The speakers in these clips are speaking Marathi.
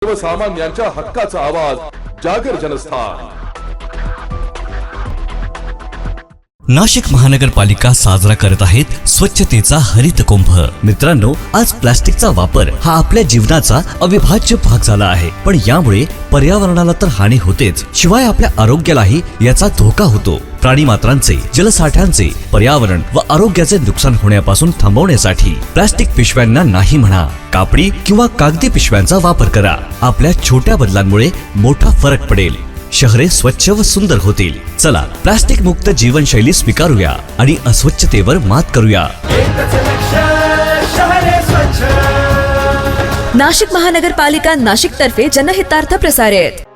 सर्वसामान्यांच्या हक्काचा आवाज जागर जनस्थान। नाशिक महानगरपालिका साजरा करत आहेत स्वच्छतेचा हरित कुंभ। मित्रांनो, आज प्लास्टिकचा वापर हा आपल्या जीवनाचा अविभाज्य भाग झाला आहे, पण यामुळे पर्यावरणाला तर हानी होतेच, शिवाय आपल्या आरोग्यालाही याचा धोका होतो। प्राणी मात्रांचे, जलसाठ्यांचे, पर्यावरण व आरोग्याचे नुकसान होण्यापासून थांबवण्यासाठी प्लास्टिक पिशव्यांना नाही म्हणा, कापडी किंवा कागदी पिशव्यांचा वापर करा। आपल्या छोट्या बदलांमुळे मोठा फरक पडेल, शहरे स्वच्छ व सुंदर होतील। चला, प्लास्टिक मुक्त जीवनशैली स्वीकारूया आणि अस्वच्छतेवर मात करूया। नाशिक महानगरपालिका नाशिक तर्फे जनहितार्थ प्रसारित।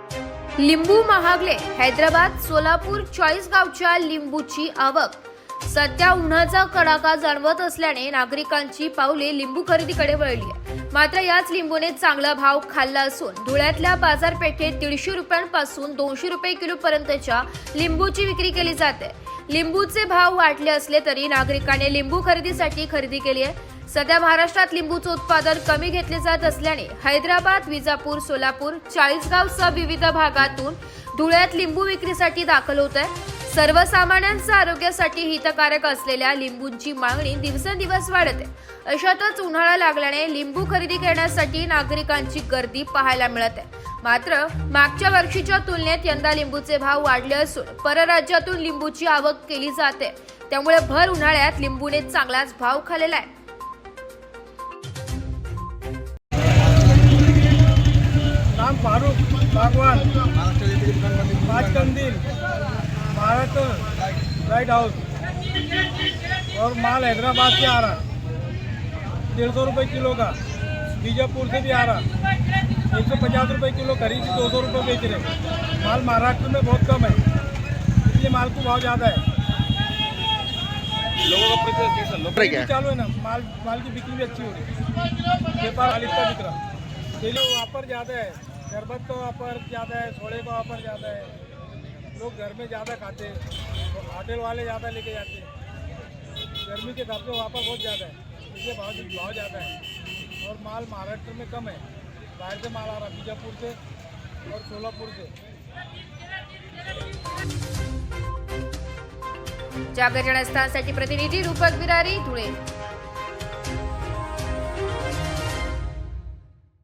लिंबू महागले। हैदराबाद, सोलापूर, चाळीसगावच्या लिंबूची आवक। सध्या उन्हाचा कडाका जाणवत असल्याने नागरिकांची पावले लिंबू खरेदीकडे वळली आहे। मात्र याच लिंबूने चांगला भाव खाल्ला असून धुळ्यातल्या बाजारपेठेत 150 रुपयांपासून 200 रुपये किलो पर्यंतच्या लिंबूची विक्री केली जाते। लिंबूचे भाव वाढले असले तरी नागरिकांनी लिंबू खरेदीसाठी खरेदी केली आहे। सध्या महाराष्ट्रात लिंबूचं उत्पादन कमी घेतले जात असल्याने हैदराबाद, विजापूर, सोलापूर, चाळीसगावसह विविध भागातून धुळ्यात लिंबू विक्रीसाठी दाखल होत आहे। सर्वसामान्यांच्या आरोग्यासाठी हितकारक असलेल्या लिंबूंची मागणी दिवसेंदिवस वाढत आहे। अशातच उन्हाळा लागल्याने लिंबू खरेदी करण्यासाठी नागरिकांची गर्दी पाहायला मिळत आहे। मात्र मागच्या वर्षीच्या तुलनेत यंदा लिंबूचे भाव वाढले असून परराज्यातून लिंबूची आवक केली जाते, त्यामुळे भर उन्हाळ्यात लिंबूने चांगलाच भाव खाल्लेला आहे। नाम फारूक बागवान, कंदील, महाराष्ट्र लाइट हाउस और माल हैदराबाद से आ रहा 150 रुपये किलो का। बीजापुर से भी आ रहा 150 रुपये किलो, खरीद 200 रुपये बेच रहे। माल महाराष्ट्र में बहुत कम है, इसलिए माल को भाव ज़्यादा है। लोगों का चालू है ना, माल की बिक्री भी अच्छी हो रही है। व्यापार हालित का बिक रहा, डेली वापर ज़्यादा है, शरबत का वापर ज़्यादा है, सोडे का वापर ज़्यादा है। लोग घर में ज़्यादा खाते हैं, तो होटल वाले ज़्यादा लेके जाते हैं। गर्मी के हिसाब से वापर बहुत ज़्यादा है, इसलिए भाव ज़्यादा है। और माल महाराष्ट्र में कम है, बाहर से माल आ रहा बीजापुर से और सोलापुर से। जागर जनस्थानसाठी प्रतिनिधी रूपक बिरारी, धुळे।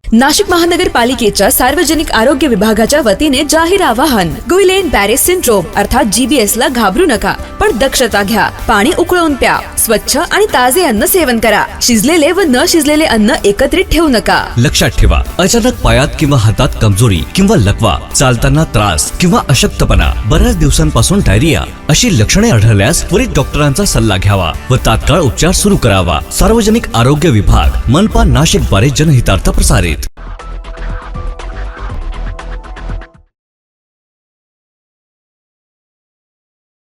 नाशिक महानगरपालिकेच्या सार्वजनिक आरोग्य विभागाच्या वतीने जाहीर आवाहन। गुइलेन बॅरे सिंड्रोम अर्थात GBS ला घाबरू नका, पण दक्षता घ्या। पाणी उकळून प्या, स्वच्छ आणि ताजे अन्न सेवन करा। शिजलेले व न शिजलेले अन्न एकत्रित ठेवू नका। लक्षात ठेवा, अचानक पायात किंवा हातात कमजोरी किंवा लकवा, चालताना त्रास किंवा अशक्तपणा, बऱ्याच दिवसांपासून डायरिया अशी लक्षणे आढळल्यास त्वरित डॉक्टरांचा सल्ला घ्यावा व तात्काळ उपचार सुरू करावा। सार्वजनिक आरोग्य विभाग, मनपा नाशिक द्वारे जनहितार्थ प्रसारित।